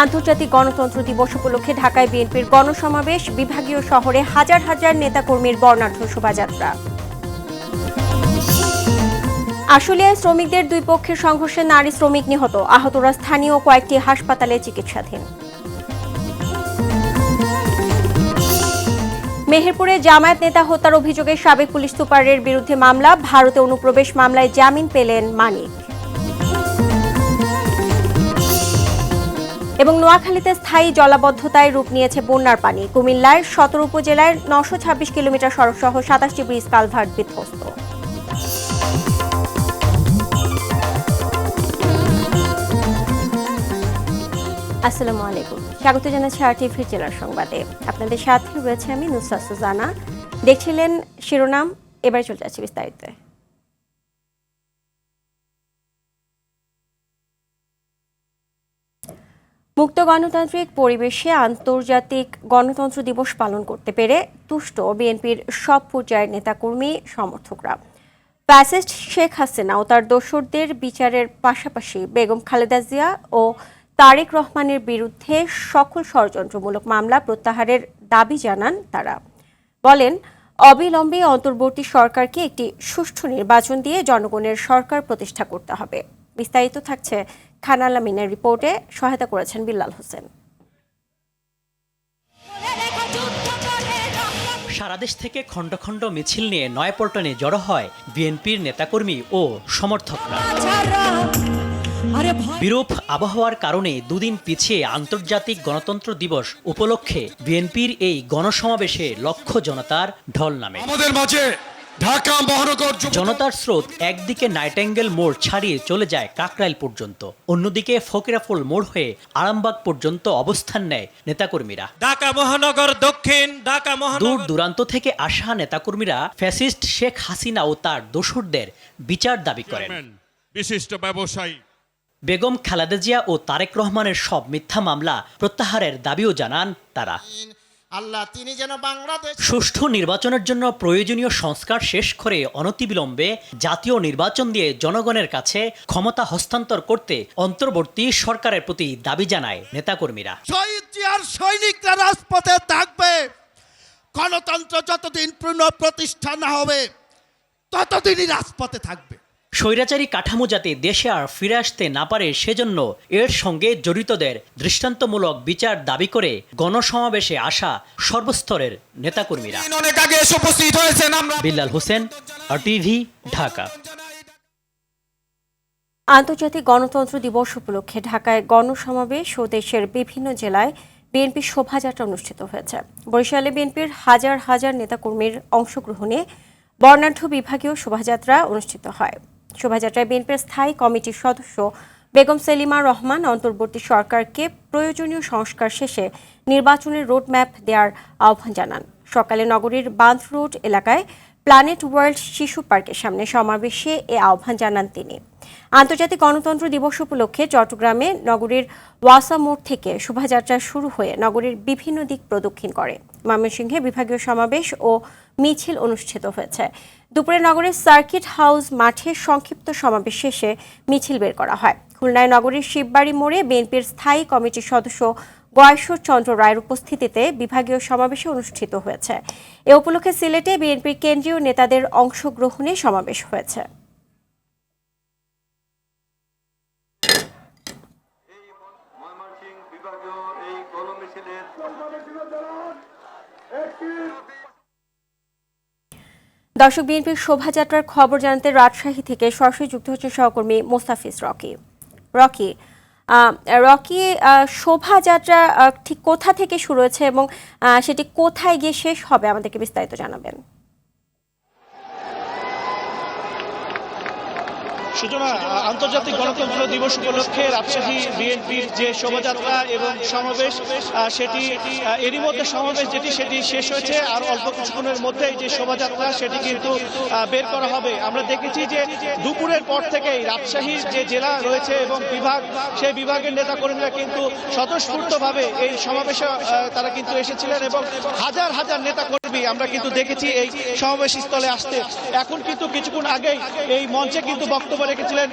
আন্তর্জাতিক গণতন্ত্র দিবস উপলক্ষে ঢাকায় বিএনপির গণসমাবেশ, বিভাগীয় শহরে হাজার হাজার নেতাকর্মীর বর্ণাঢ্য শোভাযাত্রা। আশুলিয়ায় শ্রমিকদের দুই পক্ষের সংঘর্ষে নারী শ্রমিক নিহত, আহতরা স্থানীয় কয়েকটি হাসপাতালে চিকিৎসাধীন। মেহেরপুরে জামায়াত নেতা হত্যার অভিযোগে সাবেক পুলিশ সুপারের বিরুদ্ধে মামলা, ভারতে অনুপ্রবেশ মামলায় জামিন পেলেন মানিক। এবং নোয়াখালীতে স্থায়ী জলাবদ্ধতায় রূপ নিয়েছে বন্যার পানি, কুমিল্লার ১৭ উপজেলায় ৯২৬ কিলোমিটার সড়ক সহ ২৭টি ব্রিজ কালভার্ট বিধ্বস্ত। আসসালামু আলাইকুম, স্বাগত জানাচ্ছি RTV জেলার সংবাদে। আপনাদের সাথে রয়েছে আমি নুসরাত সুজানা। দেখছিলেন শিরোনাম, এবার চলে যাচ্ছি বিস্তারিত। মুক্ত গণতান্ত্রিক পরিবেশে আন্তর্জাতিক গণতন্ত্র দিবস পালন করতে পেরে তুষ্ট বিএনপির সব পর্যায়ের নেতাকর্মী সমর্থকরা। ফ্যাসিস্ট শেখ হাসিনা ও তার দোসরদের বিচারের পাশাপাশি বেগম খালেদা জিয়া ও তারেক রহমানের বিরুদ্ধে সকল ষড়যন্ত্রমূলক মামলা প্রত্যাহারের দাবি জানান তারা। বলেন, অবিলম্বে অন্তর্বর্তী সরকারকে একটি সুষ্ঠু নির্বাচন দিয়ে জনগণের সরকার প্রতিষ্ঠা করতে হবে। বিস্তারিত থাকছে খান আলামিনের রিপোর্টে, সহায়তা করেছেন বিল্লাল হোসেন। সারা দেশ থেকে খণ্ড খণ্ড মিছিল নিয়ে নয়াপল্টনে জড়ো হয় বিএনপির নেতাকর্মী ও সমর্থকরা। বিরূপ আবহাওয়ার কারণে দুদিন পিছিয়ে আন্তর্জাতিক গণতন্ত্র দিবস উপলক্ষে বিএনপির এই গণসমাবেশে লক্ষ জনতার ঢল নামে। আমাদের মাঝে ঢাকা মহানগর জনতার স্রোত একদিকে নাইটেঙ্গেল মোড় ছাড়িয়ে চলে যায় কাকরাইল পর্যন্ত, অন্যদিকে ফকিরাপুল মোড় হয়ে আরামবাগ পর্যন্ত অবস্থান নেয় নেতাকর্মীরা। ঢাকা মহানগর দক্ষিণ, ঢাকা দূর দূরান্ত থেকে আসা নেতাকর্মীরা ফ্যাসিস্ট শেখ হাসিনা ও তার দোসরদের বিচার দাবি করেন। বিশিষ্ট ব্যবসায়ী বেগম খালেদা জিয়া ও তারেক রহমানের সব মিথ্যা মামলা প্রত্যাহারের দাবিও জানান তারা। আল্লাহ তিনি যেন বাংলাদেশ সুষ্ঠু নির্বাচনের জন্য প্রয়োজনীয় সংস্কার শেষ করে অনতিবিলম্বে জাতীয় নির্বাচন দিয়ে জনগণের কাছে ক্ষমতা হস্তান্তর করতে অন্তর্বর্তী সরকারের প্রতি দাবি জানায় নেতাকর্মীরা। শহীদ জিয়ার সৈনিকরা রাজপথে থাকবে, গণতন্ত্র যতদিন পুনঃপ্রতিষ্ঠা না হবে ততদিনই রাজপথে থাকবে। স্বৈরাচারী কাঠামো যাতে দেশে আর ফিরে আসতে না পারে সেজন্য এর সঙ্গে জড়িতদের দৃষ্টান্তমূলক বিচার দাবি করে গণসমাবেশে আসা সর্বস্তরের নেতাকর্মীরা। বিল্লাল হোসেন, RTV, ঢাকা। আন্তর্জাতিক গণতন্ত্র দিবস উপলক্ষে ঢাকায় গণসমাবেশ ও দেশের বিভিন্ন জেলায় বিএনপির শোভাযাত্রা অনুষ্ঠিত হয়েছে। বরিশালে বিএনপির হাজার হাজার নেতাকর্মীর অংশগ্রহণে বর্ণাঢ্য বিভাগীয় শোভাযাত্রা অনুষ্ঠিত হয়। শোভাযাত্রায় বিএনপির স্থায়ী কমিটির সদস্য বেগম সেলিমা রহমান অন্তর্বর্তী সরকারকে প্রয়োজনীয় সংস্কার শেষে নির্বাচনের রোডম্যাপ দেওয়ার আহ্বান জানান। সকালে নগরীর বাঁধ রোড এলাকায় প্ল্যানেট ওয়ার্ল্ড শিশু পার্কের সামনে সমাবেশে এ আহ্বান জানান তিনি। আন্তর্জাতিক গণতন্ত্র দিবস উপলক্ষে চট্টগ্রামে নগরীর ওয়াসা মোড় থেকে শোভাযাত্রা শুরু হয়ে নগরীর বিভিন্ন দিক প্রদক্ষিণ করে। ময়মনসিংহে বিভাগীয় সমাবেশ ও মিছিল অনুষ্ঠিত হয়েছে। দুপুরে নগরের সার্কিট হাউস মাঠে সংক্ষিপ্ত সমাবেশ শেষে মিছিল বের করা হয়। খুলনায় নগরীর শিববাড়ি মোড়ে বিএনপির স্থায়ী কমিটির সদস্য গয়েশ্বর চন্দ্র রায়ের উপস্থিতিতে বিভাগীয় সমাবেশে অনুষ্ঠিত হয়েছে। এ উপলক্ষে সিলেটে বিএনপির কেন্দ্রীয় নেতাদের অংশগ্রহণে সমাবেশ হয়েছে। দর্শক, বিএনপির শোভাযাত্রার খবর জানাতে রাজশাহী থেকে সরাসরি যুক্ত হচ্ছে সহকর্মী মোস্তাফিজ রকি। শোভাযাত্রা ঠিক কোথা থেকে শুরু হয়েছে এবং সেটি কোথায় গিয়ে শেষ হবে, আমাদেরকে বিস্তারিত জানাবেন। সূচনা, আন্তর্জাতিক গণতন্ত্র দিবস উপলক্ষে রাজশাহী বিএনপির যে শোভাযাত্রা এবং সমাবেশ সেটি এরই মধ্যে সমাবেশ সেটি শেষ হয়েছে। আর অল্প কিছুক্ষণের মধ্যেই যে শোভাযাত্রা সেটি কিন্তু বের করা হবে। আমরা দেখেছি যে দুপুরের পর থেকেই রাজশাহীর যে জেলা রয়েছে এবং বিভাগ, সেই বিভাগের নেতাকর্মীরা কিন্তু স্বতঃস্ফূর্তভাবে এই সমাবেশে তারা কিন্তু এসেছিলেন এবং হাজার হাজার নেতাকর্মী নেতাকর্মী আমরা কিন্তু দেখেছি এই সমাবেশ স্থলে আসতে। এখন কিন্তু কিছুক্ষণ আগেই এই মঞ্চে কিন্তু বক্তব্য রেখেছিলেন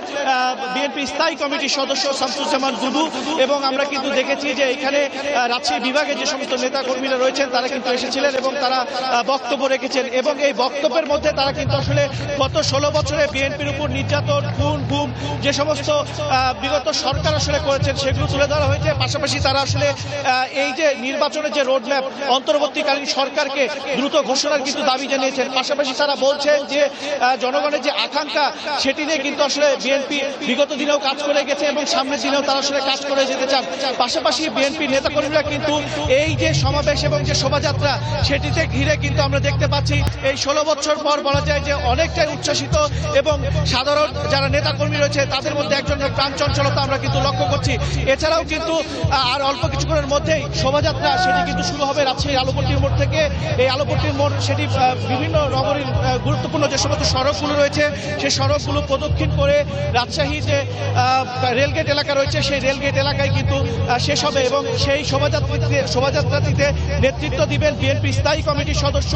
বিএনপি স্থায়ী কমিটির সদস্য শামসুজ্জামান দুদু, এবং আমরা কিন্তু দেখেছি যে এখানে রাজশাহী বিভাগে যে সমস্ত নেতাকর্মীরা রয়েছেন তারা কিন্তু এসেছিলেন এবং তারা বক্তব্য রেখেছেন, এবং এই বক্তব্যের মধ্যে তারা কিন্তু আসলে গত 16 বছরে বিএনপির উপর নির্যাতন, খুন, গুম যে সমস্ত বিগত সরকার আসলে করেছেন সেগুলো তুলে ধরা হয়েছে। পাশাপাশি তারা আসলে এই যে নির্বাচনের যে রোডম্যাপ, অন্তর্বর্তীকালীন সরকারকে দ্রুত ঘোষণার কিন্তু দাবি জানিয়েছেন। পাশাপাশি তারা বলছেন যে জনগণের যে আকাঙ্ক্ষা সেটি নিয়ে কিন্তু আসলে বিএনপি বিগত দিনেও কাজ করে গেছে এবং সামনের দিনেও তারা আসলে কাজ করে যেতে চান। পাশাপাশি বিএনপি নেতাকর্মীরা কিন্তু এই যে সমাবেশ এবং যে শোভাযাত্রা সেটিতে ঘিরে কিন্তু আমরা দেখতে পাচ্ছি এই 16 বছর পর বলা যায় যে অনেকটাই উচ্ছ্বাসিত, এবং সাধারণ যারা নেতাকর্মী রয়েছে তাদের মধ্যে একজনের প্রাণ চঞ্চলতা আমরা কিন্তু লক্ষ্য করছি। এছাড়াও কিন্তু আর অল্প কিছুক্ষণের মধ্যেই শোভাযাত্রা সেটি কিন্তু শুরু হবে রাজশাহীর আলোপট্টির মোড় থেকে। এই আলোপট্টির মোড় সেটি বিভিন্ন নগরীর গুরুত্বপূর্ণ যে সমস্ত সড়কগুলো রয়েছে সেই সড়কগুলো প্রদক্ষিণ করে রাজশাহী যে রেলগেট এলাকা রয়েছে সেই রেলগেট এলাকায় কিন্তু শেষ হবে, এবং সেই শোভাযাত্রাটিতে নেতৃত্ব দিবেন বিএনপি স্থায়ী কমিটির সদস্য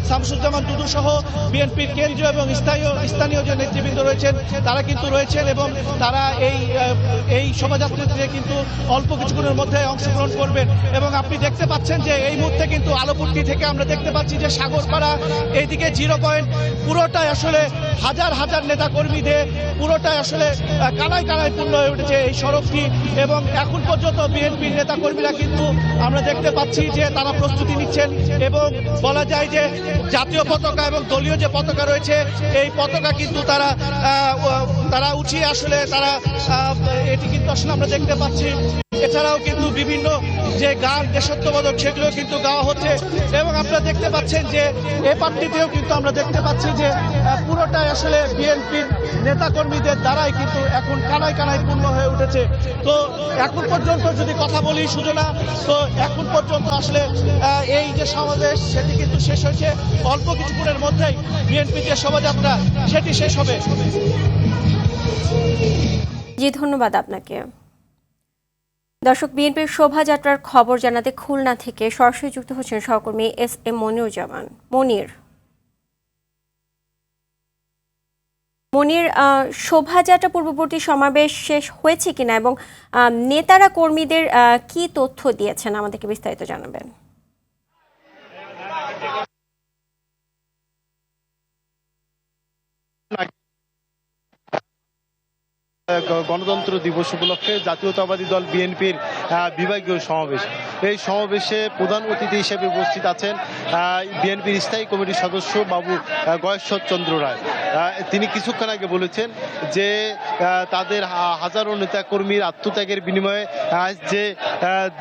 শামসুজ্জামান দুদু সহ বিএনপির কেন্দ্রীয় এবং স্থানীয় যে নেতৃবৃন্দ রয়েছেন তারা কিন্তু রয়েছেন, এবং তারা এই শোভাযাত্রাটিতে কিন্তু অল্প কিছুক্ষণের মধ্যে অংশগ্রহণ করবেন। এবং আপনি দেখতে পাচ্ছেন যে এই মুহূর্তে কিন্তু আলোপট্টি থেকে আমরা দেখতে পাচ্ছি যে সাগরপাড়া এইদিকে 0 পয়েন্ট পুরোটাই আসলে হাজার হাজার নেতা কর্মীদের পুরোটাই আসলে কানায় কানায় পূর্ণ হয়ে উঠেছে এই সড়কটি, এবং এখন পর্যন্ত বিএনপির নেতা কর্মীরা কিন্তু আমরা দেখতে পাচ্ছি যে তারা প্রস্তুতি নিচ্ছেন, এবং বলা যায় যে জাতীয় পতাকা এবং দলীয় যে পতাকা রয়েছে এই পতাকা কিন্তু তারা উঠিয়ে আসলে তারা এটি কিন্তু আসলে আমরা দেখতে পাচ্ছি। এছাড়াও কিন্তু বিভিন্ন যে গান দেশাত্মবোধক সেগুলো কিন্তু গাওয়া হচ্ছে, এবং আপনারা দেখতে পাচ্ছেন যে এ পার্টিতেও কিন্তু আমরা দেখতে পাচ্ছি যে পুরোটাই আসলে বিএনপির নেতাকর্মীদের দ্বারাই কিন্তু এখন কানায় কানায় পূর্ণ হয়ে উঠেছে। তো এখন পর্যন্ত যদি কথা বলি সুজনা, তো এখন পর্যন্ত আসলে এই যে সমাবেশ সেটি কিন্তু শেষ হয়েছে, অল্প কিছুক্ষণের মধ্যেই বিএনপি যে শোভাযাত্রা সেটি শেষ হবে। জি, ধন্যবাদ আপনাকে। দর্শক, বিএনপির শোভাযাত্রার খবর জানাতে খুলনা থেকে সরাসরি যুক্ত হচ্ছেন সহকর্মী SM মনিরুজ্জামান। মনির, শোভাযাত্রা পূর্ববর্তী সমাবেশ শেষ হয়েছে কিনা এবং নেতারা কর্মীদের কি তথ্য দিয়েছেন আমাদেরকে বিস্তারিত জানাবেন। গণতন্ত্র দিবস উপলক্ষে জাতীয়তাবাদী দল বিএনপির বিভাগীয় সমাবেশ। এই সমাবেশে প্রধান অতিথি হিসেবে উপস্থিত আছেন বিএনপির স্থায়ী কমিটির সদস্য বাবু গয়েশ্বর চন্দ্র রায়। তিনি কিছুক্ষণ আগে বলেছেন যে তাদের হাজারো নেতাকর্মীর আত্মত্যাগের বিনিময়ে আজ যে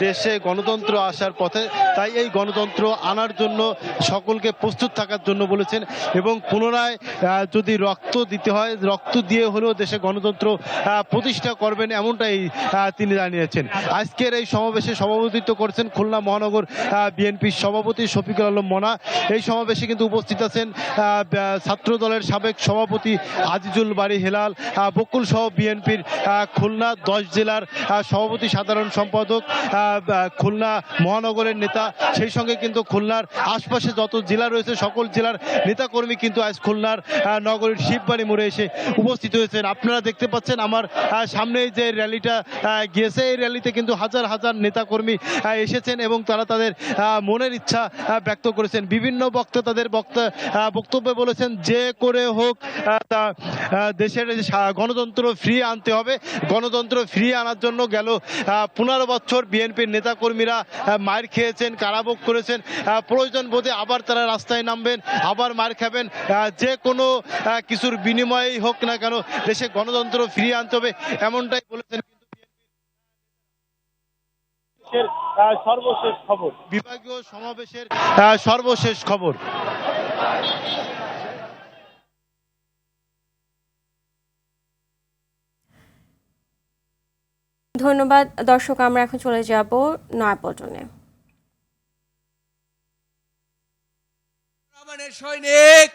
দেশে গণতন্ত্র আসার পথে, তাই এই গণতন্ত্র আনার জন্য সকলকে প্রস্তুত থাকার জন্য বলেছেন, এবং পুনরায় যদি রক্ত দিতে হয় রক্ত দিয়ে হলেও দেশে গণতন্ত্র প্রতিষ্ঠা করবেন, এমনটাই তিনি জানিয়েছেন। আজকের এই সমাবেশে সভাপতিত্ব করেছেন খুলনা মহানগর বিএনপির সভাপতি শফিকুল আলম মনা। এই সমাবেশে কিন্তু উপস্থিত আছেন ছাত্র দলের সাবেক সভাপতি আজিজুল বাড়ি হেলাল, বকুল সহ বিএনপির খুলনা 10 জেলার সভাপতি সাধারণ সম্পাদক, খুলনা মহানগরের নেতা, সেই সঙ্গে কিন্তু খুলনার আশপাশে যত জেলা রয়েছে সকল জেলার নেতাকর্মী কিন্তু আজ খুলনার নগরীর শিববাড়ি মোড়ে এসে উপস্থিত হয়েছেন। আপনারা দেখতে পাচ্ছেন আমার সামনে যে র্যালিটা গিয়েছে, এই র্যালিতে কিন্তু হাজার হাজার নেতাকর্মী এসেছেন এবং তারা তাদের মনের ইচ্ছা ব্যক্ত করেছেন। বিভিন্ন বক্তা তাদের বক্তব্যে বলেছেন যে করে হোক দেশের গণতন্ত্র ফিরিয়ে আনতে হবে। গণতন্ত্র ফিরিয়ে আনার জন্য গেল 15 বছর বিএনপির নেতাকর্মীরা মার খেয়েছেন, কারাভোগ করেছেন। প্রয়োজন বোধে আবার তারা রাস্তায় নামবেন, আবার মার খাবেন। যে কোনো কিছুর বিনিময়েই হোক না কেন দেশে গণতন্ত্র ফিরিয়ে আনতে হবে, এমনটাই বলেছেন। সর্বশেষ খবর, বিভাগীয় সমাবেশের সর্বশেষ খবর। ধন্যবাদ। দর্শক, আমরা এখন চলে যাব নয়াপল্টনে। সৈনিক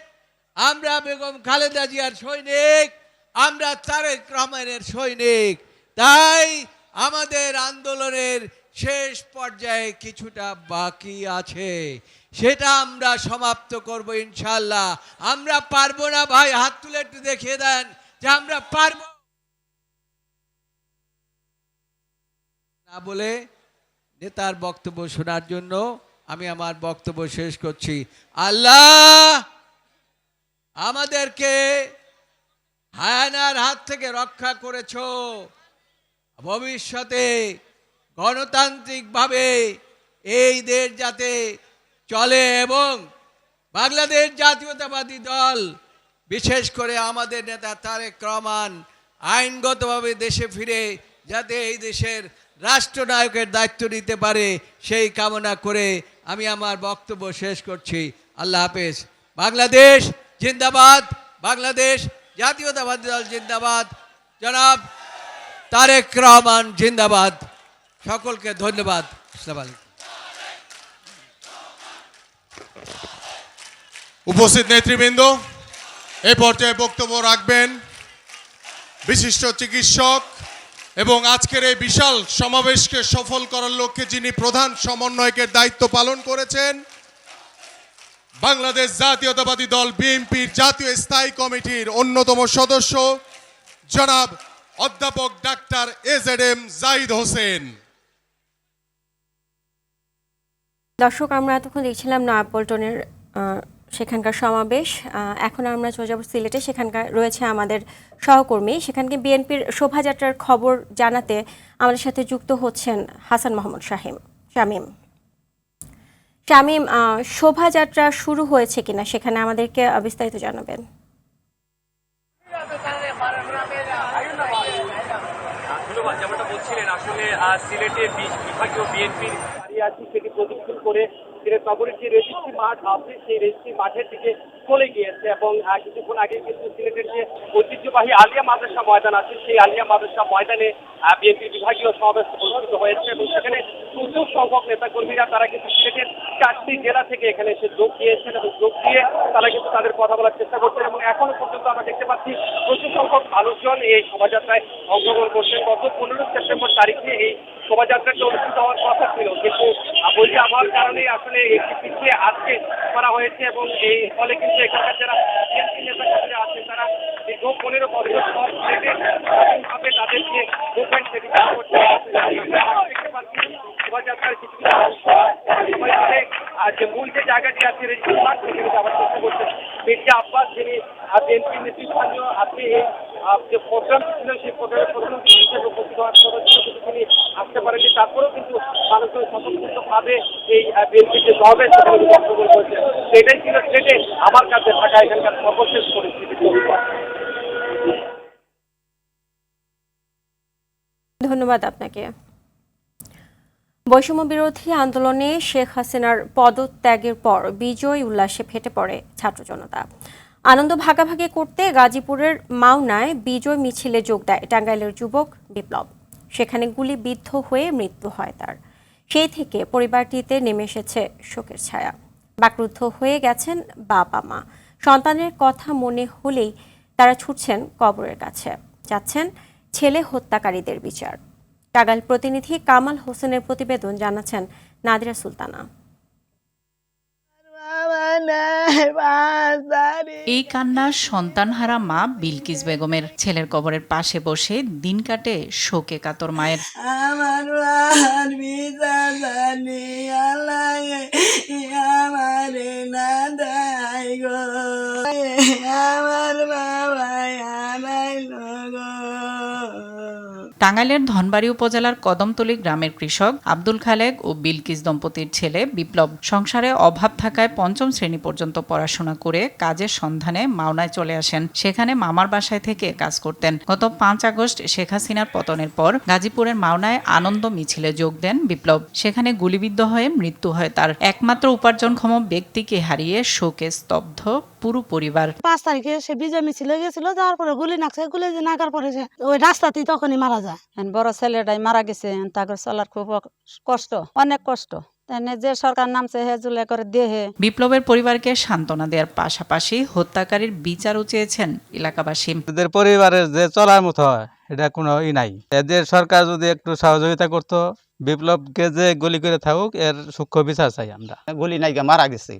আমরা, বেগম খালেদা জিয়ার সৈনিক আমরা, তারেক রহমানের সৈনিক। তাই আমাদের আন্দোলনের শেষ পর্যায়ে কিছুটা বাকি আছে, সেটা আমরা সমাপ্ত করব ইনশাআল্লাহ। আমরা পারবো না ভাই, হাত তুলে একটু দেখিয়ে দেন যে আমরা পারবো না বলে নেতার বক্তব্য শোনার জন্য আমি আমার বক্তব্য শেষ করছি। আল্লাহ আমাদেরকে হায়ানার হাত থেকে রক্ষা করেছো, ভবিষ্যতে গণতান্ত্রিকভাবে এই দেশ যাতে চলে এবং বাংলাদেশ জাতীয়তাবাদী দল বিশেষ করে আমাদের নেতা তারেক রহমান আইনগতভাবে দেশে ফিরে যাতে এই দেশের রাষ্ট্রনায়কের দায়িত্ব নিতে পারে সেই কামনা করে আমি আমার বক্তব্য শেষ করছি। আল্লাহ হাফেজ। বাংলাদেশ জিন্দাবাদ, বাংলাদেশ জাতীয়তাবাদী দল জিন্দাবাদ, জনাব তারেক রহমান জিন্দাবাদ। সকলকে ধন্যবাদ। আসসালামু আলাইকুম। উপস্থিত নেতৃবৃন্দ, এই পর্যায়ে বক্তব্য রাখবেন বিশিষ্ট চিকিৎসক এবং আজকের এই বিশাল সমাবেশকে সফল করার লক্ষ্যে যিনি প্রধান সমন্বয়কের দায়িত্ব পালন করেছেন, বাংলাদেশ জাতীয়তাবাদী দল বিএনপির জাতীয় স্থায়ী কমিটির অন্যতম সদস্য জনাব অধ্যাপক ডাক্তার এজেডএম জাহিদ হোসেন। দর্শক, আমরা এতক্ষণ দেখছিলাম নয়াপল্টনের সেখানকার সমাবেশ। এখন আমরা চলে যাব সিলেটে। সেখানকার রয়েছে আমাদের সহকর্মী। সেখানকে বিএনপির শোভাযাত্রার খবর জানাতে আমাদের সাথে যুক্ত হচ্ছেন হাসান মোহাম্মদ শামীম। শোভাযাত্রা শুরু হয়েছে কিনা সেখানে আমাদেরকে বিস্তারিত জানাবেন। যেমনটা বলছিলেন, আসলে সিলেটের বিভাগীয় বিএনপির আছি সেটি প্রদক্ষিণ করে সিলেট নগরীর যে রেজিস্ট্রি মাঠ আছে সেই রেজিস্ট্রি মাঠের দিকে চলে গিয়েছে এবং কিছুক্ষণ আগে কিন্তু সিলেটের যে ঐতিহ্যবাহী আলিয়া মাদ্রাসা ময়দান আছে সেই আলিয়া মাদ্রাসা ময়দানে বিএনপির বিভাগীয় সমাবেশ অনুষ্ঠিত হয়েছে এবং সেখানে প্রচুর সংখ্যক নেতাকর্মীরা তারা কিন্তু সিলেটের 4টি জেলা থেকে এখানে এসে যোগ দিয়েছেন এবং যোগ দিয়ে তারা কিন্তু তাদের কথা বলার চেষ্টা করছেন এবং এখনো পর্যন্ত আমরা দেখতে পাচ্ছি প্রচুর সংখ্যক মানুষজন এই শোভাযাত্রায় অংশগ্রহণ করছেন। গত 15 সেপ্টেম্বর তারিখে এই শোভাযাত্রাটি অনুষ্ঠিত হওয়ার কথা ছিল, কিন্তু বৈরী আবহাওয়ার কারণে আসলে একটি পিছিয়ে আজকে করা হয়েছে এবং এই ফলে কিন্তু এখানকার যারা বিএনপি নেতাকর্মীরা আছেন তারা দীর্ঘ 15 বছর পর স্বাধীনভাবে তাদেরকে মুভমেন্ট সেটি করতে দেখতে পাচ্ছি শোভাযাত্রার কিছু সবাই মিলে যে মূল যে জায়গাটি আছে রেজিস্ট্রি মাঠ সেখানে যাওয়ার চেষ্টা করছেন। মির্জা আব্বাস যিনি বিএনপি নেতৃস্থানীয় আজকে এই যে প্রোগ্রাম ছিল সেই প্রোগ্রামের প্রধান হিসেবে উপস্থিত হওয়ার কথা ছিল, কিন্তু তিনি আসতে পারেননি। তারপরেও কিন্তু মানুষজন স্বতঃস্ফূর্তভাবে এই বিএনপির যে সমাবেশ সেখানে অংশগ্রহণ করেছে। সেটাই ছিল সিলেটে আমার কাছে থাকা এখানকার সর্বশেষ পরিস্থিতি। ধন্যবাদ আপনাকে। বৈষম্য বিরোধী আন্দোলনে শেখ হাসিনার পদত্যাগের পর বিজয় উল্লাসে ফেটে পড়ে ছাত্র জনতা। আনন্দ ভাগাভাগি করতে গাজীপুরের মাওনায় বিজয় মিছিলে যোগ দেয় টাঙ্গাইলের যুবক বিপ্লব। সেখানে গুলিবিদ্ধ হয়ে মৃত্যু হয় তার। সেই থেকে পরিবারটিতে নেমে এসেছে শোকের ছায়া। বাকরুদ্ধ হয়ে গেছেন বাবা মা। সন্তানের কথা মনে হলেই তারা ছুটছেন কবরের কাছে, চাচ্ছেন ছেলে হত্যাকারীদের বিচার। টাঙ্গাইল প্রতিনিধি কামাল হোসেনের প্রতিবেদন, জানাচ্ছেন নাদিরা সুলতানা। এই কান্না সন্তানহারা মা বিলকিস বেগমের। ছেলের কবরের পাশে বসে দিন কাটে শোকে কাতর মায়ের। টাঙ্গাইলের ধনবাড়ী উপজেলার কদমতলী গ্রামের কৃষক আব্দুল খালেক ও বিলকিস দম্পতির ছেলে বিপ্লব সংসারে অভাব থাকায় 5ম শ্রেণী পর্যন্ত পড়াশোনা করে কাজের সন্ধানে মাওনায় চলে আসেন। সেখানে মামার বাসায় থেকে কাজ করতেন। গত 5 আগস্ট শেখ হাসিনার পতনের পর গাজীপুরের মাওনায় আনন্দ মিছিলে যোগ দেন বিপ্লব। সেখানে গুলিবিদ্ধ হয়ে মৃত্যু হয় তার। একমাত্র উপার্জনক্ষম ব্যক্তিকে হারিয়ে শোকে স্তব্ধ পুরো পরিবার। 5 তারিখে সে বিজয় মিছিলে গেছিল, যাওয়ার পরে গুলি নাকছে। গুলি নাকার পরে ওই রাস্তাতেই তখনই মারা যায়। বড় ছেলেটাই মারা গেছে, তাকে চলার খুব কষ্ট, অনেক কষ্ট। যে সরকার নামছে হে জুলে করে দেহে। বিপ্লবের পরিবারকে সান্ত্বনা দেওয়ার পাশাপাশি হত্যাকারীর বিচারও চেয়েছেন এলাকাবাসী। এদের পরিবারের যে চলার মতো হয় এটা কোনো নাই। এদের সরকার যদি একটু সহযোগিতা করতো বিপ্লবকে যে গুলি করে থাকুক এর সূক্ষ্ম বিচার চাই আমরা। গুলি নাইকা মারা গেছে,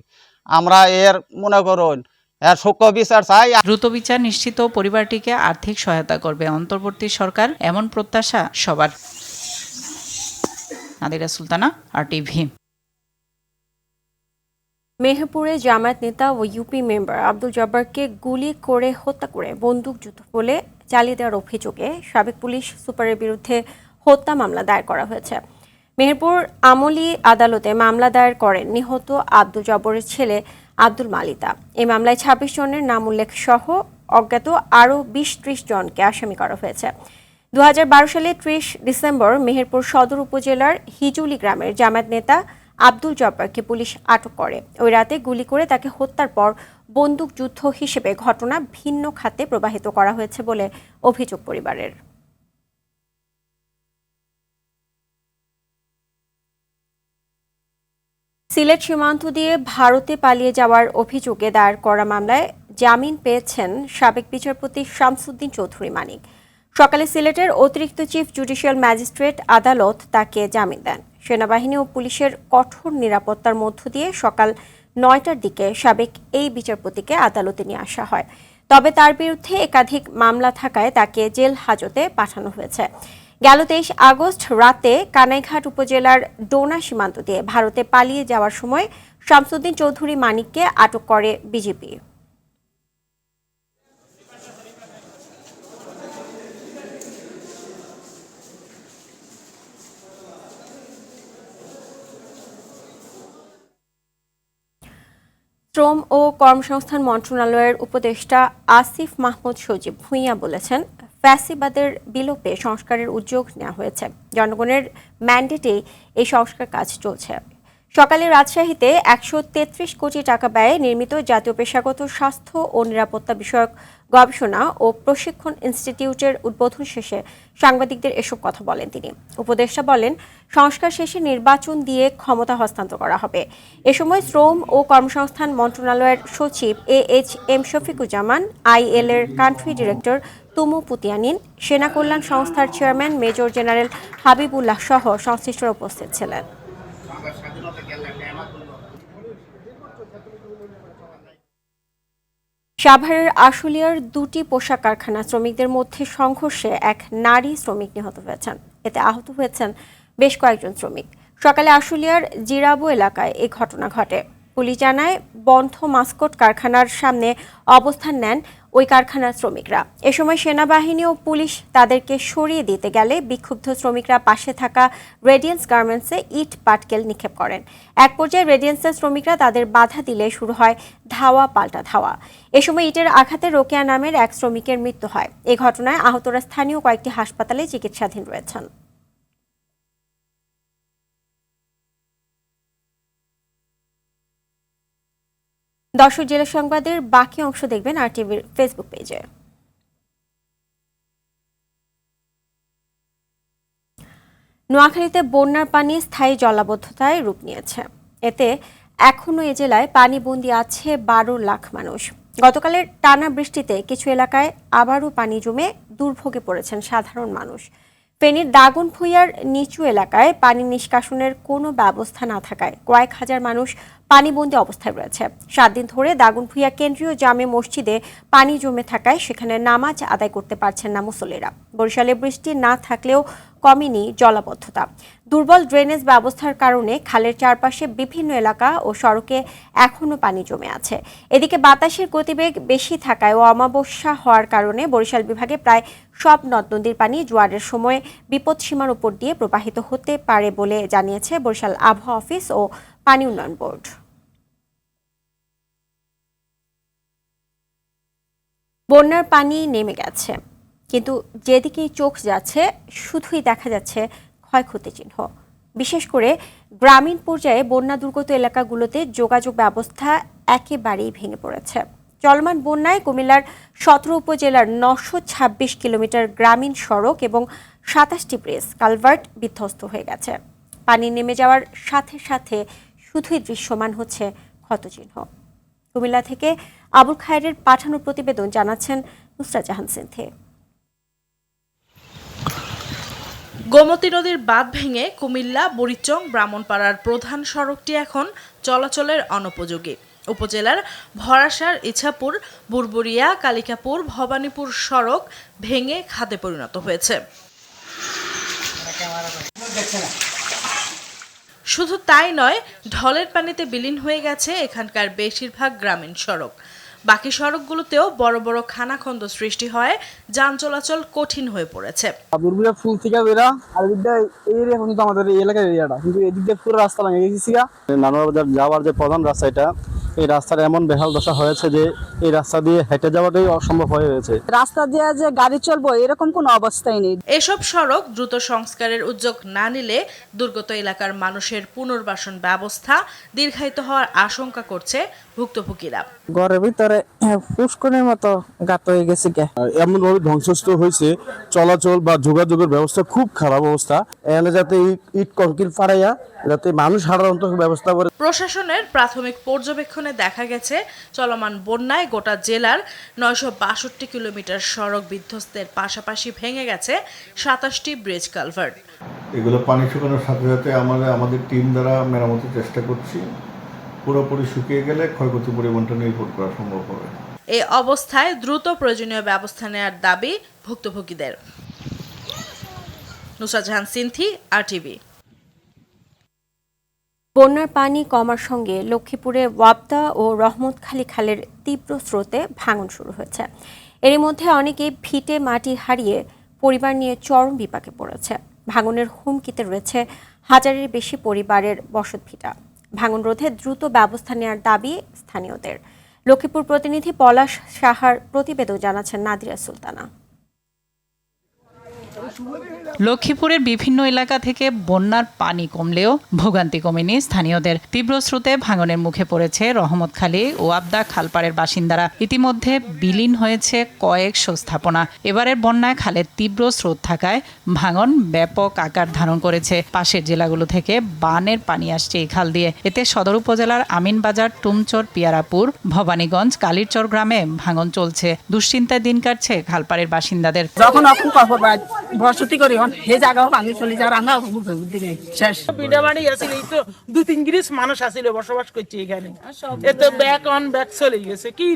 আমরা এর মনে করুন এর সূক্ষ্ম বিচার চাই। দ্রুত বিচার নিশ্চিত পরিবারটিকে আর্থিক সহায়তা করবে অন্তর্বর্তী সরকার, এমন প্রত্যাশা সবার। নাদিরা সুলতানা, RTV। মেহেরপুরে জামায়াত নেতা ও ইউপি মেম্বার আব্দুল জব্বারকে গুলি করে হত্যা করে বন্দুকযুদ্ধ বলে চালিয়ে দেওয়ার অভিযোগে সাবেক পুলিশ সুপারের বিরুদ্ধে হত্যা মামলা দায়ের করা হয়েছে। মেহেরপুর আমলি আদালতে মামলা দায়ের করেন নিহত আব্দুল জব্বারের ছেলে আব্দুল মালিতা। এই মামলায় ২৬ জনের নাম উল্লেখ সহ অজ্ঞাত আরও ২০-৩০ জনকে আসামি করা হয়েছে। ২০১২ সালে ৩০ ডিসেম্বর মেহেরপুর সদর উপজেলার হিজুলি গ্রামের জামায়াত নেতা আব্দুল জব্বারকে পুলিশ আটক করে। ওই রাতে গুলি করে তাকে হত্যার পর বন্দুকযুদ্ধ হিসেবে ঘটনা ভিন্ন খাতে প্রবাহিত করা হয়েছে বলে অভিযোগ পরিবারের। সিলেট সীমান্ত দিয়ে ভারতে পালিয়ে যাওয়ার অভিযোগে দায়ের করা মামলায় জামিন পেয়েছেন সাবেক বিচারপতি শামসুদ্দিন চৌধুরী মানিক। সকালে সিলেটের অতিরিক্ত চিফ জুডিশিয়াল ম্যাজিস্ট্রেট আদালত তাকে জামিন দেন। সেনাবাহিনী ও পুলিশের কঠোর নিরাপত্তার মধ্য দিয়ে সকাল ৯টার দিকে সাবেক এই বিচারপতিকে আদালতে নিয়ে আসা হয়। তবে তার বিরুদ্ধে একাধিক মামলা থাকায় তাকে জেল হাজতে পাঠানো হয়েছে। গেল ২৩ আগস্ট রাতে কানাইঘাট উপজেলার ডোনা সীমান্ত দিয়ে ভারতে পালিয়ে যাওয়ার সময় শামসুদ্দিন চৌধুরী মানিককে আটক করে বিজিবি। শ্রম ও কর্মসংস্থান মন্ত্রণালয়ের উপদেষ্টা আসিফ মাহমুদ সজীব ভুঁইয়া বলেছেন, ফ্যাসিবাদের বিলোপে সংস্কারের উদ্যোগ নেওয়া হয়েছে। জনগণের ম্যান্ডেটে এই সংস্কার কাজ চলছে। সকালে রাজশাহীতে ১৩৩ কোটি টাকা ব্যয়ে নির্মিত জাতীয় পেশাগত স্বাস্থ্য ও নিরাপত্তা বিষয়ক গবেষণা ও প্রশিক্ষণ ইনস্টিটিউটের উদ্বোধন শেষে সাংবাদিকদের এসব কথা বলেন তিনি। উপদেষ্টা বলেন, সংস্কার শেষে নির্বাচন দিয়ে ক্ষমতা হস্তান্তর করা হবে। এ সময় শ্রম ও কর্মসংস্থান মন্ত্রণালয়ের সচিব AHM শফিকুজ্জামান, IL এর কান্ট্রি ডিরেক্টর তুমু পুতিয়ানিন, সেনা কল্যাণ সংস্থার চেয়ারম্যান মেজর জেনারেল হাবিবুল্লাহ সহ সংশ্লিষ্টরা উপস্থিত ছিলেন। সাভারের আশুলিয়ার দুটি পোশাক কারখানা শ্রমিকদের মধ্যে সংঘর্ষে এক নারী শ্রমিক নিহত হয়েছেন। এতে আহত হয়েছেন বেশ কয়েকজন শ্রমিক। সকালে আশুলিয়ার জিরাবো এলাকায় এই ঘটনা ঘটে। পুলিশ জানায়, বন্ধ মাস্কট কারখানার সামনে অবস্থান নেন ওই কারখানার শ্রমিকরা। এ সময় সেনাবাহিনী ও পুলিশ তাদেরকে সরিয়ে দিতে গেলে বিক্ষুব্ধ শ্রমিকরা পাশে থাকা রেডিয়েন্স গার্মেন্টসে ইট পাটকেল নিক্ষেপ করেন। এক পর্যায়ে রেডিয়েন্সের শ্রমিকরা তাদের বাধা দিলে শুরু হয় ধাওয়া পাল্টা ধাওয়া। এ সময় ইটের আঘাতে রোকেয়া নামের এক শ্রমিকের মৃত্যু হয়। এই ঘটনায় আহতরা স্থানীয় কয়েকটি হাসপাতালে চিকিৎসাধীন রয়েছেন। দর্শক, জেলা সংবাদের বাকি অংশ দেখবেন RTVর ফেসবুক পেজে। নোয়াখালীতে বন্যার পানি স্থায়ী জলাবদ্ধতায় রূপ নিয়েছে। এতে এখনও এ জেলায় পানিবন্দী আছে ১২ লাখ মানুষ। গতকালের টানা বৃষ্টিতে কিছু এলাকায় আবারও পানি জমে দুর্ভোগে পড়েছেন সাধারণ মানুষ। ফেনীর দাগনভূঞার নিচু এলাকায় পানি নিষ্কাশনের কোনো ব্যবস্থা না থাকায় কয়েক হাজার মানুষ পানিবন্দী অবস্থায় রয়েছে। ৭ দিন ধরে দাগনভূঞা কেন্দ্রীয় জামে মসজিদে পানি জমে থাকায় সেখানে নামাজ আদায় করতে পারছেন না মুসল্লিরা। বরিশালে বৃষ্টি না থাকলেও কমেনি জলাবদ্ধতা। দুর্বল ড্রেনেজ ব্যবস্থার কারণে খালের চারপাশে বিভিন্ন এলাকা ও সড়কে এখনও পানি জমে আছে। এদিকে বাতাসের গতিবেগ বেশি থাকায় ও অমাবস্যা হওয়ার কারণে বরিশাল বিভাগে প্রায় সব নদ-নদীর পানি জোয়ারের সময় বিপদসীমার উপর দিয়ে প্রবাহিত হতে পারে বলে জানিয়েছে বরিশাল আবহাওয়া অফিস ও পানি উন্নয়ন বোর্ড। বন্যার পানি নেমে গেছে, কিন্তু যেদিকেই চোখ যাচ্ছে শুধুই দেখা যাচ্ছে ক্ষয়ক্ষতি চিহ্ন। বিশেষ করে গ্রামীণ পর্যায়ে বন্যা দুর্গত এলাকাগুলোতে যোগাযোগ ব্যবস্থা একেবারেই ভেঙে পড়েছে। চলমান বন্যায় কুমিল্লার ১৭ উপজেলার ৯২৬ কিলোমিটার গ্রামীণ সড়ক এবং ২৭টি ব্রিজ কালভার্ট বিধ্বস্ত হয়ে গেছে। পানি নেমে যাওয়ার সাথে সাথে শুধুই দৃশ্যমান হচ্ছে ক্ষতচিহ্ন। কুমিল্লা থেকে আবুল খায়েরের পাঠানো প্রতিবেদন জানাচ্ছেন নুসরাত জাহান সিন্ধি। গোমতী নদীর বাঁধ ভেঙে কুমিল্লা বুড়িচং ব্রাহ্মণপাড়ার প্রধান সড়কটি এখন চলাচলের অনুপযোগী। উপজেলার ভরাসার, ইছাপুর, বুরবুরিয়া, কালিকাপুর, ভবানীপুর সড়ক ভেঙে খাদে পরিণত হয়েছে। শুধু তাই নয়, ঢলের পানিতে বিলীন হয়ে গেছে এখানকার বেশিরভাগ গ্রামীণ সড়ক। বাকি সড়কগুলোতেও বড় বড় খানাখন্দ সৃষ্টি হয়, যান চলাচল কঠিন হয়ে পড়েছে। বুরবুরিয়া ফুল থেকে বেরা আর এদিকটা এই এরিয়া কিন্তু আমাদের এই এলাকার এরিয়াটা, কিন্তু এদিক দিয়ে পুরো রাস্তা ভেঙে গেছে। নানুর বাজার যাওয়ার যে প্রধান রাস্তা, এই রাস্তার এমন বেহাল দশা হয়েছে যে এই রাস্তা দিয়ে হেঁটে যাওয়াটাই অসম্ভব হয়ে গেছে। রাস্তা দিয়ে যে গাড়ি চলবো এরকম কোনো অবস্থাই নেই। এসব সড়ক দ্রুত সংস্কারের উদ্যোগ না নিলে দুর্গত এলাকার মানুষের পুনর্বাসন ব্যবস্থা দীর্ঘায়িত হওয়ার আশঙ্কা করছে ভুক্তভোগীরা। ঘরের ভিতরে পুষ্করের মতো গাত হয়ে গেছে, এমন ভাবে ধ্বংসস্ত হয়েছে, চলাচল বা যোগাযোগের ব্যবস্থা খুব খারাপ অবস্থা। এখানে যাতে ইট কংক্রিট ফাড়াইয়া যাতে মানুষ সাধারণত ব্যবস্থা করে। প্রশাসনের প্রাথমিক পর্যবেক্ষণে দেখা গেছে চলমান বন্যায় গোটা জেলার 962 কিলোমিটার সড়ক বিধ্বস্তের পাশাপাশি ভেঙে গেছে 27টি ব্রিজ কালভার্ট। এগুলো পানি শুকানোর সাথে সাথে আমাদের টিম দ্বারা মেরামতের চেষ্টা করছি। পুরোপুরি শুকিয়ে গেলে ক্ষয়ক্ষতি পরিমাণটা নির্ভর করা সম্ভব হবে। এই অবস্থায় দ্রুত প্রয়োজনীয় ব্যবস্থা নেওয়ার দাবি ভুক্তভোগীদের। নুসরাত জাহান সিনথি, RTV। বন্যার পানি কমার সঙ্গে লক্ষ্মীপুরে ওয়াবদা ও রহমতখালী খালের তীব্র স্রোতে ভাঙন শুরু হয়েছে। এরই মধ্যে অনেকে ভিটে মাটি হারিয়ে পরিবার নিয়ে চরম বিপাকে পড়েছে। ভাঙনের হুমকিতে রয়েছে হাজারের বেশি পরিবারের বসতভিটা। ভাঙন রোধে দ্রুত ব্যবস্থা নেওয়ার দাবি স্থানীয়দের। লক্ষ্মীপুর প্রতিনিধি পলাশ সাহার প্রতিবেদন জানাচ্ছেন নাদিরা সুলতানা। লক্ষ্মীপুরের বিভিন্ন এলাকা থেকে বন্যার পানি কমলেও ভোগান্তি কমেনি স্থানীয়দের। তীব্র স্রোতে ভাঙনের মুখে পড়েছে রহমতখালী ও আবদা খালপাড়ের বাসিন্দারা। ইতিমধ্যে বিলীন হয়েছে কয়েকশো স্থাপনা। এবারের বন্যায় খালের তীব্র স্রোত থাকায় ভাঙন ব্যাপক আকার ধারণ করেছে। পাশের জেলাগুলো থেকে বানের পানি আসছে এই খাল দিয়ে। এতে সদর উপজেলার আমিনবাজার, টুমচর, পিয়ারাপুর, ভবানীগঞ্জ, কালীরচর গ্রামে ভাঙন চলছে। দুশ্চিন্তায় দিন কাটছে খালপাড়ের বাসিন্দাদের। যখন বসতি করি হে জায়গাও ভাঙি চলে যাওয়ার আমরা শেষ পিঠা বাড়ি আসলে তো 2-3 গ্রিস মানুষ আসলে বসবাস করছে এখানে। এত ব্যাক অন ব্যাক চলে গেছে, কি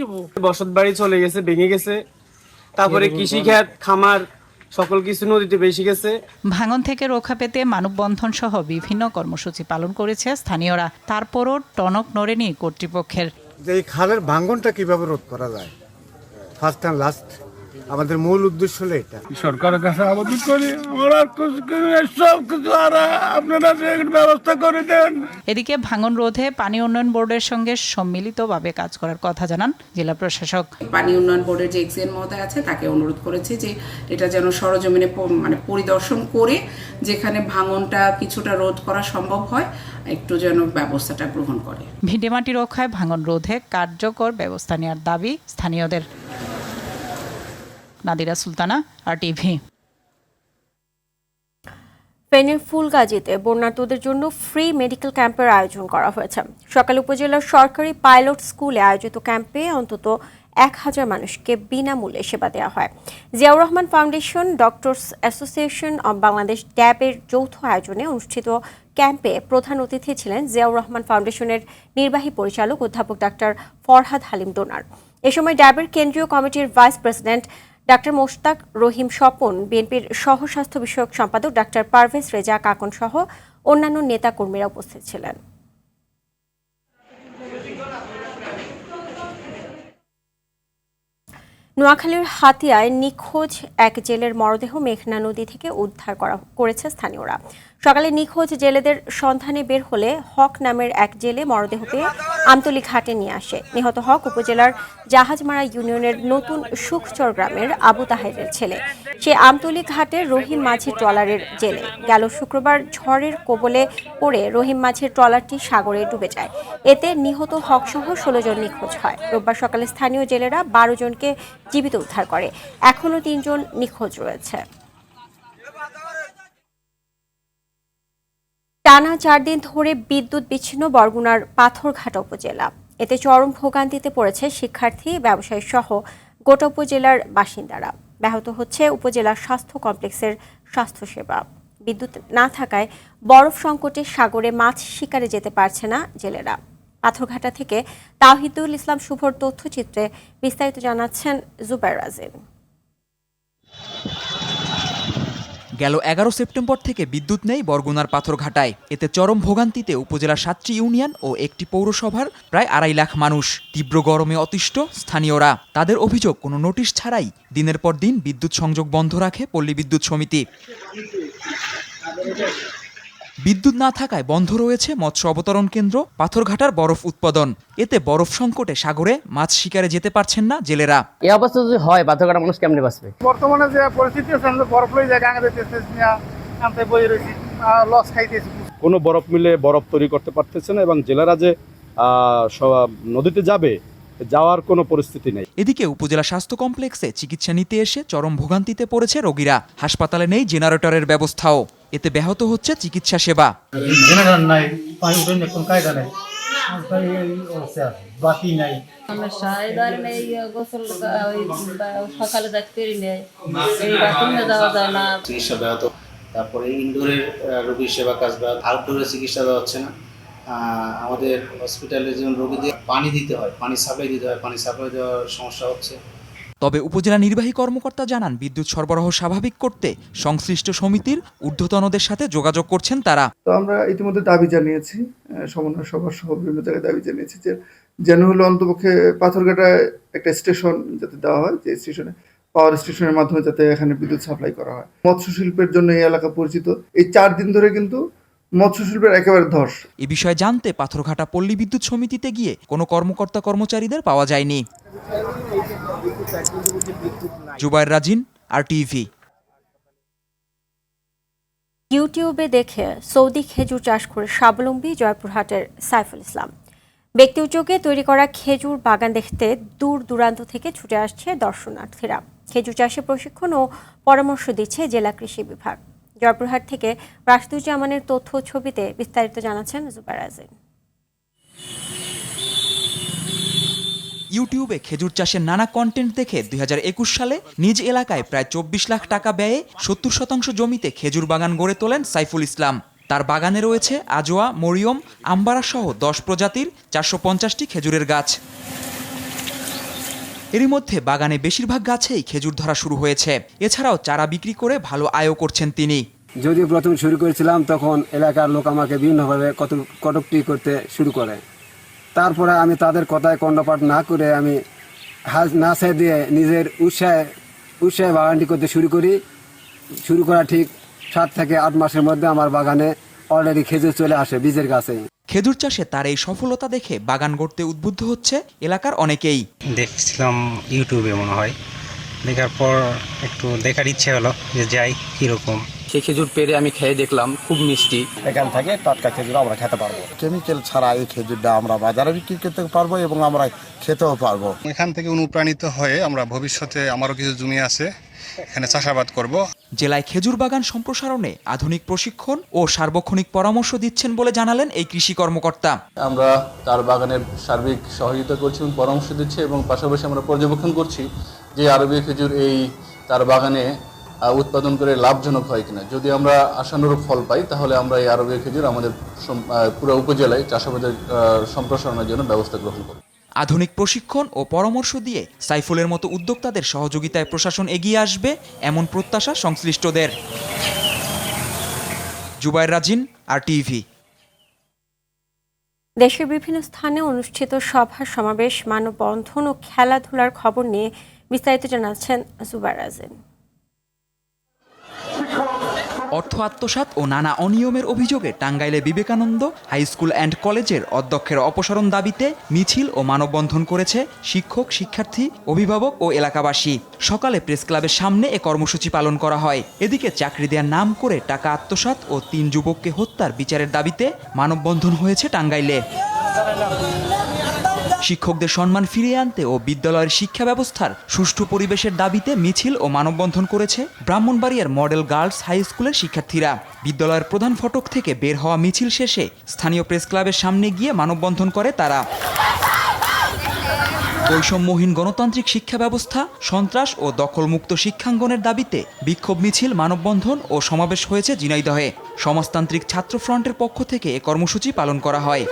বসত বাড়ি চলে গেছে, ভেঙে গেছে। তারপরে কৃষিখাত, খামার সকল কিছু নদীতে বেশি গেছে। ভাঙন থেকে রক্ষা পেতে মানববন্ধন সহ বিভিন্ন কর্মসূচি পালন করেছে স্থানীয়রা। তারপরও টনক নড়েনি কর্তৃপক্ষের। এই খালের ভাঙনটা কিভাবে রোধ করা যায়, ফার্স্ট অ্যান্ড লাস্ট আমাদের মূল উদ্দেশ্য হলো এটা। সরকারের কাছে আবেদন করি আমরা সব কিছু আপনারা ব্যবস্থা করে দেন। এদিকে ভাঙন রোধে পানি উন্নয়ন বোর্ডের সঙ্গে সম্মিলিতভাবে কাজ করার কথা জানান জেলা প্রশাসক। পানি উন্নয়ন বোর্ডের যে এক্সিএন মহোদয় আছে তাকে অনুরোধ করেছি যে এটা যেন সরজমিনে পরিদর্শন করে যেখানে ভাঙনটা কিছুটা রোধ করা সম্ভব হয় একটু যেন ব্যবস্থাটা গ্রহণ করে। ভিটেমাটি রক্ষায় ভাঙন রোধে কার্যকর ব্যবস্থা নেওয়ার দাবি স্থানীয়দের। নাদিরা সুলতানা, RTV। ফেনীর ফুলগাজীতে বন্যার্তদের জন্য ফ্রি মেডিকেল ক্যাম্পের আয়োজন করা হয়েছে। সকালে উপজেলার সরকারি পাইলট স্কুলে আয়োজিত ক্যাম্পে অন্তত 1000 মানুষকে বিনামূল্যে সেবা দেওয়া হয়। Ziaur Rahman foundation, doctors association of Bangladesh, ড্যাবের যৌথ আয়োজনে অনুষ্ঠিত ক্যাম্পে প্রধান অতিথি ছিলেন জিয়াউর রহমান ফাউন্ডেশনের নির্বাহী পরিচালক অধ্যাপক ডাক্তার ফরহাদ হালিম ডোনার। এ সময় ড্যাবের কেন্দ্রীয় কমিটির ভাইস প্রেসিডেন্ট ডাক্তার মোশতাক রহিম স্বপন, বিএনপির সহ স্বাস্থ্য বিষয়ক সম্পাদক ডাক্তার পারভেজ রেজা কাকন সহ অন্যান্য নেতাকর্মীরা উপস্থিত ছিলেন। নোয়াখালীর হাতিয়ায় নিখোঁজ এক জেলের মরদেহ মেঘনা নদী থেকে উদ্ধার করেছে স্থানীয়রা। সকালে নিখোঁজ জেলেদের সন্ধানে বের হলে হক নামের এক জেলে মরদেহ পেয়ে আমতলী ঘাটে নিয়ে আসে। নিহত হক উপজেলার জাহাজমারা ইউনিয়নের নতুন সুখচর গ্রামের আবু তাহেরের ছেলে। সে আমতলী ঘাটের রহিম মাঝি ট্রলারের জেলে। গেল শুক্রবার ঝড়ের কবলে পড়ে রহিম মাঝির ট্রলারটি সাগরে ডুবে যায়। এতে নিহত হক সহ 16 জন নিখোঁজ হয়। রোববার সকালে স্থানীয় জেলেরা 12 জনকে জীবিত উদ্ধার করে। এখনও 3 জন নিখোঁজ রয়েছে। টানা 4 দিন ধরে বিদ্যুৎ বিচ্ছিন্ন বরগুনার পাথরঘাটা উপজেলা। এতে চরম ভোগান্তিতে পড়েছে শিক্ষার্থী, ব্যবসায়ী সহ গোটা উপজেলার বাসিন্দারা। ব্যাহত হচ্ছে উপজেলার স্বাস্থ্য কমপ্লেক্সের স্বাস্থ্যসেবা। বিদ্যুৎ না থাকায় বরফ সংকটে সাগরে মাছ শিকারে যেতে পারছে না জেলেরা। পাথরঘাটা থেকে তাওহিদুল ইসলাম শুভর তথ্যচিত্রে বিস্তারিত জানাচ্ছেন জুবাইর রাজিন। গেল 11 সেপ্টেম্বর থেকে বিদ্যুৎ নেই বরগুনার পাথরঘাটায়। এতে চরম ভোগান্তিতে উপজেলার 7টি ইউনিয়ন ও একটি পৌরসভার প্রায় 2.5 লাখ মানুষ। তীব্র গরমে অতিষ্ঠ স্থানীয়রা। তাদের অভিযোগ, কোনো নোটিশ ছাড়াই দিনের পর দিন বিদ্যুৎ সংযোগ বন্ধ রাখে পল্লী বিদ্যুৎ সমিতি। বিদ্যুৎ না থাকায় বন্ধ রয়েছে মৎস্য অবতরণ কেন্দ্র, পাথরঘাটার বরফ উৎপাদন। এতে বরফ সংকটে সাগরে মাছ শিকারে যেতে পারছেন না জেলেরা। এই অবস্থা যদি হয় পাথরঘাটা মানুষ কেমনে বাঁচবে? বর্তমানে যে পরিস্থিতি আছে, আমরা বরফ লই জায়গা আনতে বই রয়েছি, লস খাইতেছি। কোনো বরফ মিলে বরফ তৈরি করতে পারতেছে না এবং জেলেরা যে নদীতে যাবে, যাওয়ার কোনো পরিস্থিতি নেই। এদিকে উপজেলা স্বাস্থ্য কমপ্লেক্সে চিকিৎসা নিতে এসে চরম ভোগান্তিতে পড়েছে রোগীরা। হাসপাতালে নেই জেনারেটরের ব্যবস্থাও। এতে ব্যাহত হচ্ছে চিকিৎসা সেবা। জেনারেটর নাই, পানি উঠে কোন কায়দা নাই, বাতি নাই। সকালে যাওয়া যায় না। চিকিৎসা ব্যাহত, তারপরে ইনডোরের রোগীর সেবা কাজ ব্যাহত, আউটডোরে চিকিৎসা দেওয়া হচ্ছে না। আমাদের হসপিটালে যেমন রোগীদের পানি দিতে হয়, পানি সাপ্লাই দিতে হয়, পানি সাপ্লাই দেওয়ার সমস্যা হচ্ছে। তবে উপজেলা নির্বাহী কর্মকর্তা জানান, বিদ্যুৎ সরবরাহ স্বাভাবিক করতে সংশ্লিষ্ট সমিতির ঊর্ধ্বতনদের সাথে যোগাযোগ করছেন তারা। তো আমরা ইতিমধ্যে দাবি জানিয়েছি, সমন্বয় সভা সহ বিভিন্ন জায়গায় দাবি জানিয়েছি যে যেন হলো অন্তপক্ষে পাথরঘাটায় একটা স্টেশন যাতে দেওয়া হয়, যে স্টেশনে পাওয়ার স্টেশনের মাধ্যমে যাতে এখানে বিদ্যুৎ সাপ্লাই করা হয়। মৎস্য শিল্পের জন্য এই এলাকা পরিচিত। এই 4 দিন ধরে কিন্তু মৎস্য শিল্পের একেবারে ধস। এ বিষয়ে জানতে পাথরঘাটা পল্লী বিদ্যুৎ সমিতিতে গিয়ে কোনো কর্মকর্তা কর্মচারীদের পাওয়া যায়নি। জুবাইর রাজিন, RTV। ইউটিউবে দেখে সৌদি খেজুর চাষ করে স্বাবলম্বী জয়পুরহাটের সাইফুল ইসলাম। ব্যক্তি উদ্যোগে তৈরি করা খেজুর বাগান দেখতে দূর দূরান্ত থেকে ছুটে আসছে দর্শনার্থীরা। খেজুর চাষে প্রশিক্ষণ ও পরামর্শ দিচ্ছে জেলা কৃষি বিভাগ। জয়পুরহাট থেকে রাশিদুজ্জামানের তথ্য ছবিতে বিস্তারিত জানাচ্ছেন জুবাইর রাজিন। ইউটিউবে খেজুর চাষের নানা কন্টেন্ট দেখে 2021 সালে নিজ এলাকায় প্রায় 24 লাখ টাকা ব্যয়ে 70% জমিতে খেজুর বাগান গড়ে তোলেন সাইফুল ইসলাম। তার বাগানে রয়েছে আজোয়া, মরিয়ম, আম্বারা সহ 10 প্রজাতির 450টি খেজুরের গাছ। এরই মধ্যে বাগানে বেশিরভাগ গাছেই খেজুর ধরা শুরু হয়েছে। এছাড়াও চারা বিক্রি করে ভালো আয়ও করছেন তিনি। যদিও প্রথম শুরু করেছিলাম তখন এলাকার লোক আমাকে বিভিন্নভাবে কটূক্তি করতে শুরু করে। তারপরে আমি তাদের কথায় কর্ণপাত না করে আমি হাল না ছেড়ে দিয়ে নিজের উৎসাহে বাগানটি করতে শুরু করা ঠিক 7 থেকে 8 মাসের মধ্যে আমার বাগানে অলরেডি খেজুর চলে আসে বীজের গাছে। খেজুর চাষে তার এই সফলতা দেখে বাগান গড়তে উদ্বুদ্ধ হচ্ছে এলাকার অনেকেই। দেখছিলাম ইউটিউবে মনে হয়, দেখার পর একটু দেখার ইচ্ছে হলো যে যাই কীরকম। সেই খেজুর পেরে আমি খেয়ে দেখলাম, খুব মিষ্টি। এখান থেকে টাটকা খেজুর আমরা খেতে পারবো। কেমিক্যাল ছাড়া এই খেজুরটা আমরা বাজারে বিক্রি করতে পারবো এবং আমরা খেতেও পারবো। এখান থেকে অনুপ্রাণিত হয়ে আমরা ভবিষ্যতে আমারও কিছু জমি আছে, এখানে চাষাবাদ করব। জেলায় খেজুর বাগান সম্প্রসারণে আধুনিক প্রশিক্ষণ ও সার্বক্ষণিক পরামর্শ দিচ্ছেন বলে জানালেন এই কৃষি কর্মকর্তা। আমরা তার বাগানের সার্বিক সহযোগিতা করছি এবং পরামর্শ দিচ্ছি এবং পাশাপাশি আমরা পর্যবেক্ষণ করছি যে আরবি খেজুর এই তার বাগানে উৎপাদন করে লাভজনক হয় কিনা। যদি আমরা আশানুরূপ ফল পাই তাহলে আমরা এই আরবি খেজুর আমাদের পুরো উপজেলায় চাষাবাদের সম্প্রসারণের জন্য ব্যবস্থা গ্রহণ করব। আধুনিক প্রশিক্ষণ ও পরামর্শ দিয়ে সাইফুলের মতো উদ্যোক্তাদের সহযোগিতায় প্রশাসন এগিয়ে আসবে এমন প্রত্যাশা সংশ্লিষ্টদের। জুবাইর রাজিন, RTV। দেশের বিভিন্ন স্থানে অনুষ্ঠিত সভা সমাবেশ, মানববন্ধন ও খেলাধুলার খবর নিয়ে বিস্তারিত জানাচ্ছেন জুবাইর রাজিন। অর্থ আত্মসাৎ ও নানা অনিয়মের অভিযোগে টাঙ্গাইলে বিবেকানন্দ হাই স্কুল অ্যান্ড কলেজের অধ্যক্ষের অপসারণ দাবিতে মিছিল ও মানববন্ধন করেছে শিক্ষক, শিক্ষার্থী, অভিভাবক ও এলাকাবাসী। সকালে প্রেস ক্লাবের সামনে এ কর্মসূচি পালন করা হয়। এদিকে চাকরি দেওয়ার নাম করে টাকা আত্মসাৎ ও 3 যুবককে হত্যার বিচারের দাবিতে মানববন্ধন হয়েছে টাঙ্গাইলে। শিক্ষকদের সম্মান ফিরিয়ে আনতে ও বিদ্যালয়ের শিক্ষা ব্যবস্থার সুষ্ঠু পরিবেশের দাবিতে মিছিল ও মানববন্ধন করেছে ব্রাহ্মণবাড়িয়ার মডেল গার্লস হাই স্কুলের শিক্ষার্থীরা। বিদ্যালয়ের প্রধান ফটক থেকে বের হওয়া মিছিল শেষে স্থানীয় প্রেস ক্লাবের সামনে গিয়ে মানববন্ধন করে তারা। বৈষম্যহীন গণতান্ত্রিক শিক্ষা ব্যবস্থা, সন্ত্রাস ও দখলমুক্ত শিক্ষাঙ্গনের দাবিতে বিক্ষোভ মিছিল, মানববন্ধন ও সমাবেশ হয়েছে ঝিনাইদহে। সমাজতান্ত্রিক ছাত্র ফ্রন্টের পক্ষ থেকে এ কর্মসূচি পালন করা হয়।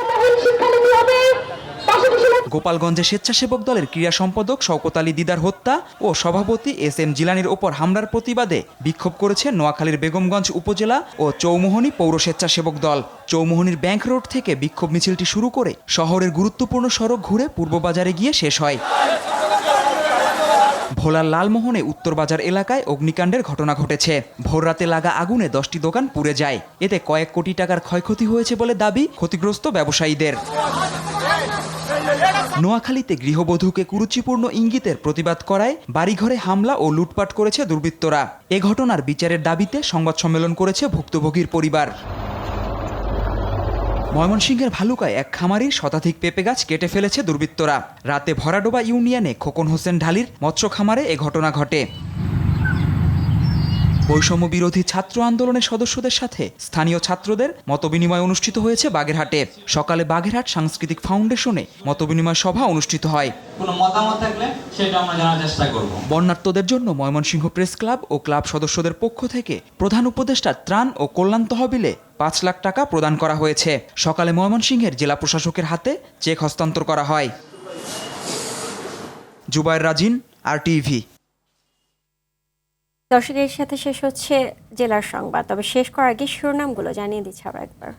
গোপালগঞ্জে স্বেচ্ছাসেবক দলের ক্রীড়া সম্পাদক শওকত আলী দিদার হত্যা ও সভাপতি SM জিলানির ওপর হামলার প্রতিবাদে বিক্ষোভ করেছে নোয়াখালীর বেগমগঞ্জ উপজেলা ও চৌমোহনী পৌর স্বেচ্ছাসেবক দল। চৌমোহনীর ব্যাংক রোড থেকে বিক্ষোভ মিছিলটি শুরু করে শহরের গুরুত্বপূর্ণ সড়ক ঘুরে পূর্ববাজারে গিয়ে শেষ হয়। ভোলার লালমোহনে উত্তরবাজার এলাকায় অগ্নিকাণ্ডের ঘটনা ঘটেছে। ভোররাতে লাগা আগুনে 10টি দোকান পুড়ে যায়। এতে কয়েক কোটি টাকার ক্ষয়ক্ষতি হয়েছে বলে দাবি ক্ষতিগ্রস্ত ব্যবসায়ীদের। নোয়াখালীতে গৃহবধূকে কুরুচিপূর্ণ ইঙ্গিতের প্রতিবাদ করায় বাড়িঘরে হামলা ও লুটপাট করেছে দুর্বৃত্তরা। এ ঘটনার বিচারের দাবিতে সংবাদ সম্মেলন করেছে ভুক্তভোগীর পরিবার। ময়মনসিংহের ভালুকায় এক খামারির শতাধিক পেঁপে গাছ কেটে ফেলেছে দুর্বৃত্তরা। রাতে ভরাডোবা ইউনিয়নে খোকন হোসেন ঢালির মৎস্য খামারে এ ঘটনা ঘটে। বৈষম্য বিরোধী ছাত্র আন্দোলনের সদস্যদের সাথে স্থানীয় ছাত্রদের মতবিনিময় অনুষ্ঠিত হয়েছে বাগেরহাটে। সকালে বাগেরহাট সাংস্কৃতিক ফাউন্ডেশনে মতবিনিময় সভা অনুষ্ঠিত হয়। কোনো মতামত থাকলে সেটা আমরা জানার চেষ্টা করব। বন্যার্তদের জন্য ময়মনসিংহ প্রেস ক্লাব ও ক্লাব সদস্যদের পক্ষ থেকে প্রধান উপদেষ্টার ত্রাণ ও কল্যাণ তহবিলে 5 লাখ টাকা প্রদান করা হয়েছে। সকালে ময়মনসিংহের জেলা প্রশাসকের হাতে চেক হস্তান্তর করা হয়। জুবায়ের রাজিন, RTV। দর্শকের সাথে শেষ হচ্ছে জেলার সংবাদ, তবে শেষ করার আগে শিরোনামগুলো জানিয়ে দিচ্ছি আবার একবার।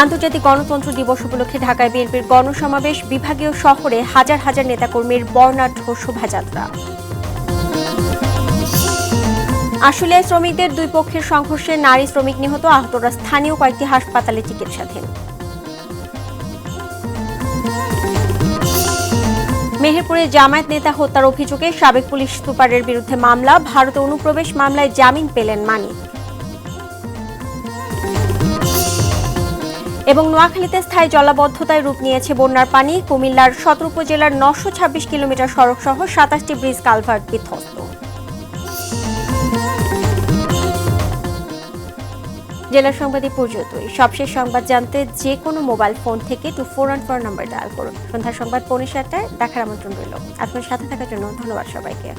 আন্তর্জাতিক গণতন্ত্র দিবস উপলক্ষে ঢাকায় বিএনপির গণসমাবেশ, বিভাগীয় শহরে হাজার হাজার নেতাকর্মীর বর্ণাঢ্য শোভাযাত্রা। আশুলিয়ায় শ্রমিকদের দুই পক্ষের সংঘর্ষে নারী শ্রমিক নিহত, আহতরা স্থানীয় কয়েকটি হাসপাতালে চিকিৎসাধীন। মেহেরপুরে জামায়াত নেতা হত্যার অভিযোগে সাবেক পুলিশ সুপারের বিরুদ্ধে মামলা, ভারতে অনুপ্রবেশ মামলায় জামিন পেলেন মানিক। এবং নোয়াখালীতে স্থায়ী জলাবদ্ধতায় রূপ নিয়েছে বন্যার পানি, কুমিল্লার 17 উপজেলার 926 কিলোমিটার সড়ক সহ 27টি ব্রিজ কালভার্ট বিধ্বস্ত। জেলার সংবাদ পর্যন্তই। সবশেষ সংবাদ জানতে যে কোনো মোবাইল ফোন থেকে 2414 নম্বর ডায়াল করুন। সন্ধ্যার সংবাদ 7:15 দেখার আমন্ত্রণ রইল। আপনার সাথে থাকার জন্য ধন্যবাদ সবাইকে।